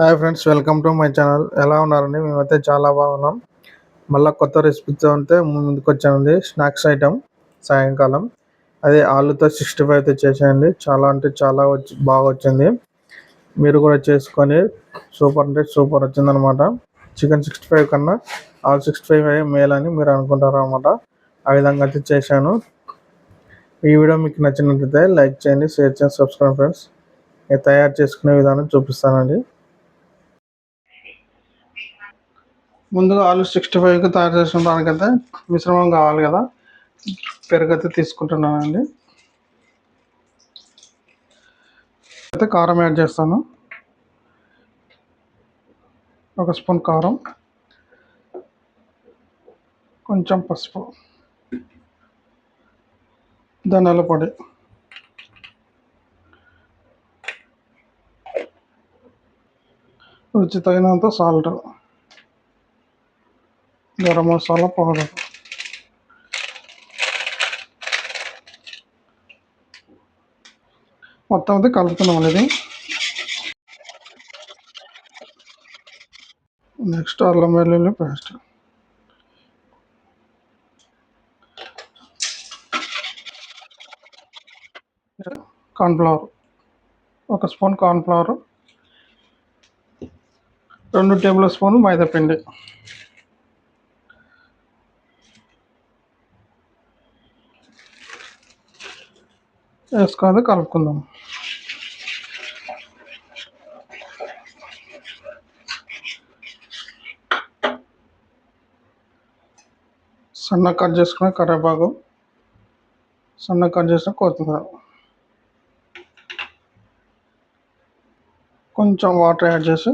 Hi friends, welcome to my channel. ఎలా ఉన్నారండి? మేమైతే చాలా బాగున్నాం. మళ్ళీ కొత్త రెసిపీతో ఉంటే ముందుకు వచ్చానండి. స్నాక్స్ ఐటమ్ సాయంకాలం అదే ఆలుతో 65 అయితే చేసేయండి. చాలా అంటే చాలా బాగా వచ్చింది. మీరు కూడా చేసుకొని సూపర్ అంటే సూపర్ వచ్చిందనమాట. చికెన్ 65 కన్నా ఆల్ 65 మేల్ అని మీరు అనుకుంటారు అనమాట. ఆ విధంగా అయితే చేశాను. ఈ వీడియో మీకు నచ్చినట్లయితే లైక్ చేయండి, షేర్ చేయండి, సబ్స్క్రైబ్ ఫ్రెండ్స్. నేను తయారు చేసుకునే విధానం చూపిస్తానండి. ముందుగా ఆలు 65కి తయారు చేసుకున్న దానికైతే మిశ్రమం కావాలి కదా. పెరుగు అయితే తీసుకుంటున్నానండి. అయితే కారం యాడ్ చేస్తాను. 1 స్పూన్ కారం, కొంచెం పసుపు, ధనియాల పొడి, రుచి తగినంత సాల్ట్, గరం మసాలా పౌడర్, మొత్తం అయితే కలుపుతున్నాం. ఇది నెక్స్ట్ అల్లం వెల్లుల్లి paste, cornflour, 1 spoon cornflour, 2 table స్పూన్లు మైదా పిండి, వేసుకొని కలుపుకుందాం. సన్నగా కట్ చేసుకున్న కరివేపాకు, సన్నగా కట్ చేసిన కొత్తిమీర, కొంచెం వాటర్ యాడ్ చేసి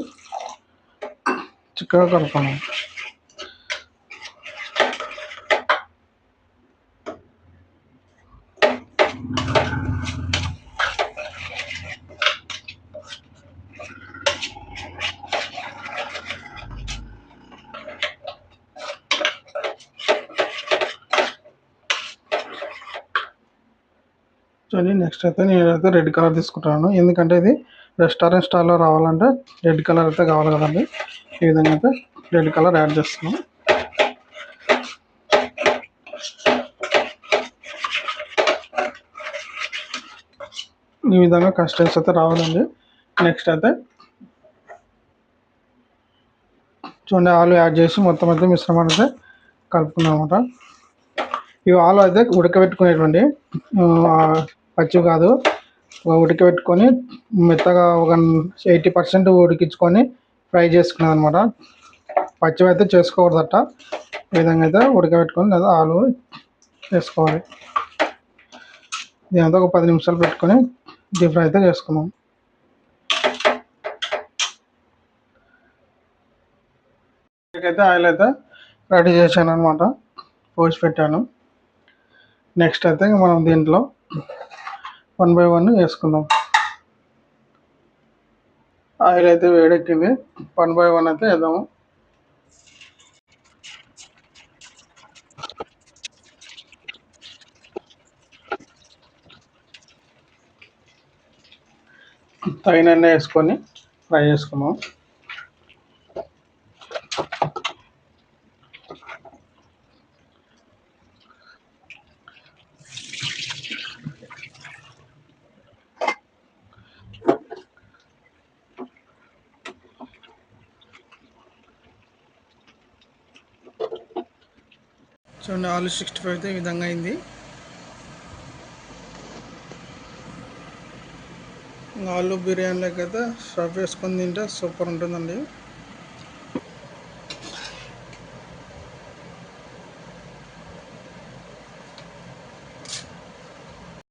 చిక్కగా కలుపుకున్నాం. చూడండి, నెక్స్ట్ అయితే నేనైతే రెడ్ కలర్ తీసుకుంటాను. ఎందుకంటే ఇది రెస్టారెంట్ స్టైల్లో రావాలంటే రెడ్ కలర్ అయితే కావాలి కదండి. ఈ విధంగా అయితే రెడ్ కలర్ యాడ్ చేస్తున్నాం. ఈ విధంగా కస్టర్డ్స్ అయితే రావాలండి. నెక్స్ట్ అయితే చూడండి, ఆలు యాడ్ చేసి మొత్తం అయితే మిశ్రమాన్ని అయితే కలుపుకున్నాం అనమాట. ఇవి ఆలు అయితే ఉడకబెట్టుకునేటువంటి పచ్చి కాదు, ఉడకబెట్టుకొని మెత్తగా ఒక 80% ఉడికించుకొని ఫ్రై చేసుకున్నది అనమాట. పచ్చివి అయితే చేసుకోకూడదట. ఈ విధంగా అయితే ఉడకబెట్టుకొని లేదా ఆలు వేసుకోవాలి. దీంతో ఒక 10 నిమిషాలు పెట్టుకొని డీప్ ఫ్రై అయితే చేసుకున్నాం. అయితే ఆయిల్ అయితే రెడీ చేశాను అనమాట, పోసి పెట్టాను. నెక్స్ట్ అయితే మనం దీంట్లో 1 బై 1 వేసుకుందాం. ఆయిల్ అయితే వేడెక్కింది, 1 బై 1 అయితే వేద్దాము. తగినన్ని వేసుకొని ఫ్రై చేసుకున్నాం. చూడండి, ఆలు 65 అయితే ఈ విధంగా అయింది. ఆలు బిర్యానీలోకి అయితే సర్వ్ చేసుకొని తింటే సూపర్ ఉంటుందండి.